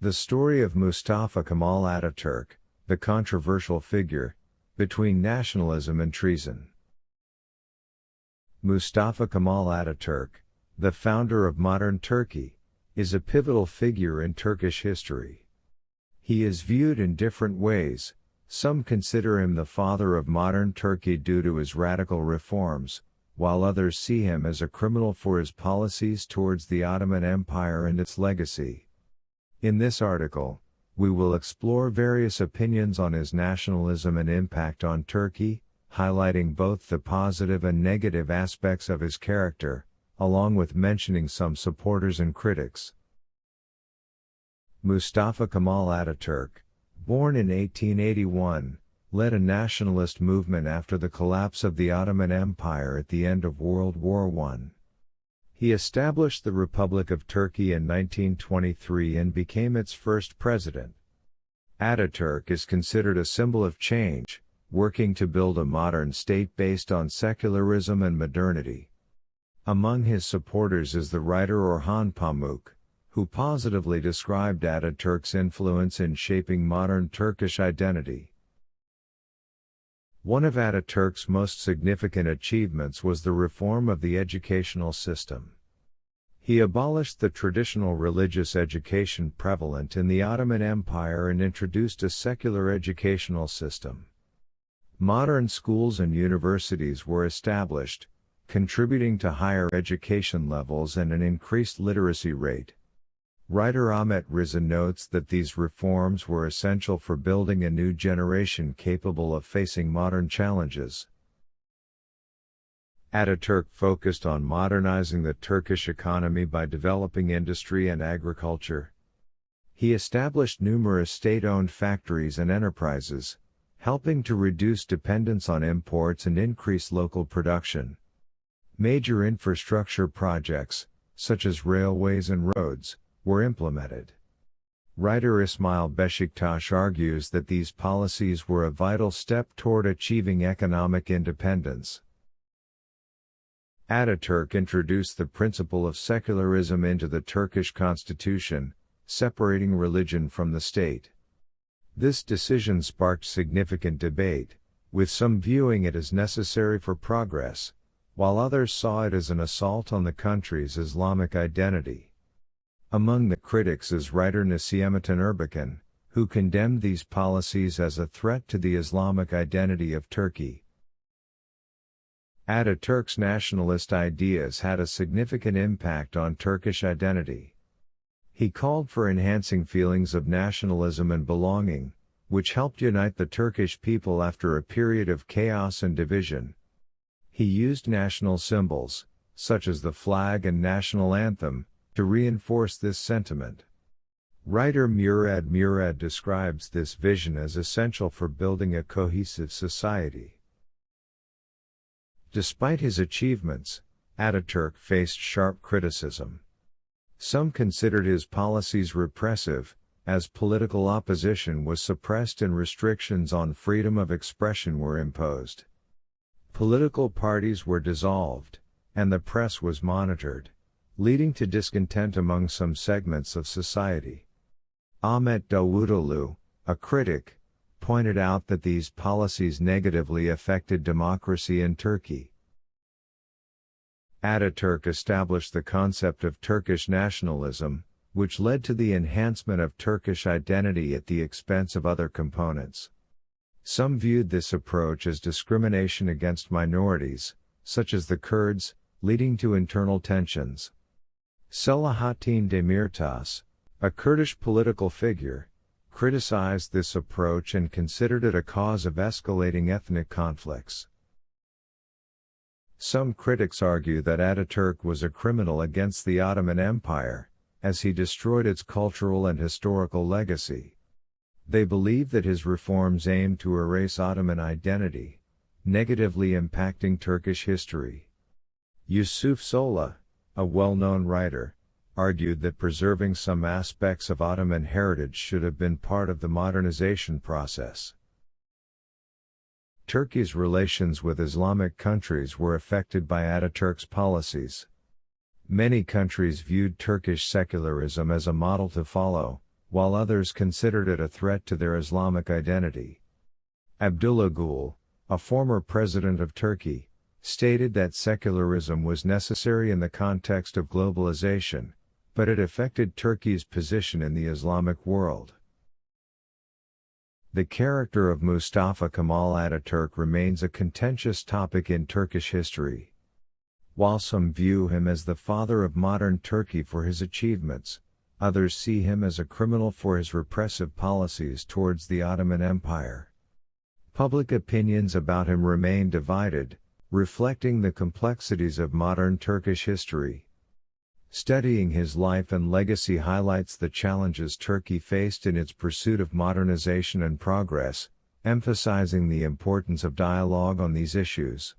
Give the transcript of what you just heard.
The story of Mustafa Kemal Atatürk, the controversial figure, between nationalism and treason. Mustafa Kemal Atatürk, the founder of modern Turkey, is a pivotal figure in Turkish history. He is viewed in different ways. Some consider him the father of modern Turkey due to his radical reforms, while others see him as a criminal for his policies towards the Ottoman Empire and its legacy. In this article, we will explore various opinions on his nationalism and impact on Turkey, highlighting both the positive and negative aspects of his character, along with mentioning some supporters and critics. Mustafa Kemal Atatürk, born in 1881, led a nationalist movement after the collapse of the Ottoman Empire at the end of World War I. He established the Republic of Turkey in 1923 and became its first president. Atatürk is considered a symbol of change, working to build a modern state based on secularism and modernity. Among his supporters is the writer Orhan Pamuk, who positively described Atatürk's influence in shaping modern Turkish identity. One of Atatürk's most significant achievements was the reform of the educational system. He abolished the traditional religious education prevalent in the Ottoman Empire and introduced a secular educational system. Modern schools and universities were established, contributing to higher education levels and an increased literacy rate. Writer Ahmet Riza notes that these reforms were essential for building a new generation capable of facing modern challenges. Atatürk focused on modernizing the Turkish economy by developing industry and agriculture. He established numerous state-owned factories and enterprises, helping to reduce dependence on imports and increase local production. Major infrastructure projects, such as railways and roads, were implemented. Writer Ismail Beşiktaş argues that these policies were a vital step toward achieving economic independence. Atatürk introduced the principle of secularism into the Turkish constitution, separating religion from the state. This decision sparked significant debate, with some viewing it as necessary for progress, while others saw it as an assault on the country's Islamic identity. Among the critics is writer Nationalism Erbakan, who condemned these policies as a threat to the Islamic identity of Turkey. Atatürk's nationalist ideas had a significant impact on Turkish identity. He called for enhancing feelings of nationalism and belonging, which helped unite the Turkish people after a period of chaos and division. He used national symbols, such as the flag and national anthem, to reinforce this sentiment. Writer Murad describes this vision as essential for building a cohesive society. Despite his achievements, Atatürk faced sharp criticism. Some considered his policies repressive, as political opposition was suppressed and restrictions on freedom of expression were imposed. Political parties were dissolved, and the press was monitored, leading to discontent among some segments of society. Ahmet Davutoğlu, a critic, pointed out that these policies negatively affected democracy in Turkey. Atatürk established the concept of Turkish nationalism, which led to the enhancement of Turkish identity at the expense of other components. Some viewed this approach as discrimination against minorities, such as the Kurds, leading to internal tensions. Selahattin Demirtas, a Kurdish political figure, criticized this approach and considered it a cause of escalating ethnic conflicts. Some critics argue that Atatürk was a criminal against the Ottoman Empire, as he destroyed its cultural and historical legacy. They believe that his reforms aimed to erase Ottoman identity, negatively impacting Turkish history. Yusuf Sola, a well-known writer, argued that preserving some aspects of Ottoman heritage should have been part of the modernization process. Turkey's relations with Islamic countries were affected by Atatürk's policies. Many countries viewed Turkish secularism as a model to follow, while others considered it a threat to their Islamic identity. Abdullah Gül, a former president of Turkey, stated that secularism was necessary in the context of globalization, but it affected Turkey's position in the Islamic world. The character of Mustafa Kemal Atatürk remains a contentious topic in Turkish history. While some view him as the father of modern Turkey for his achievements, others see him as a criminal for his repressive policies towards the Ottoman Empire. Public opinions about him remain divided, reflecting the complexities of modern Turkish history. Studying his life and legacy highlights the challenges Turkey faced in its pursuit of modernization and progress, emphasizing the importance of dialogue on these issues.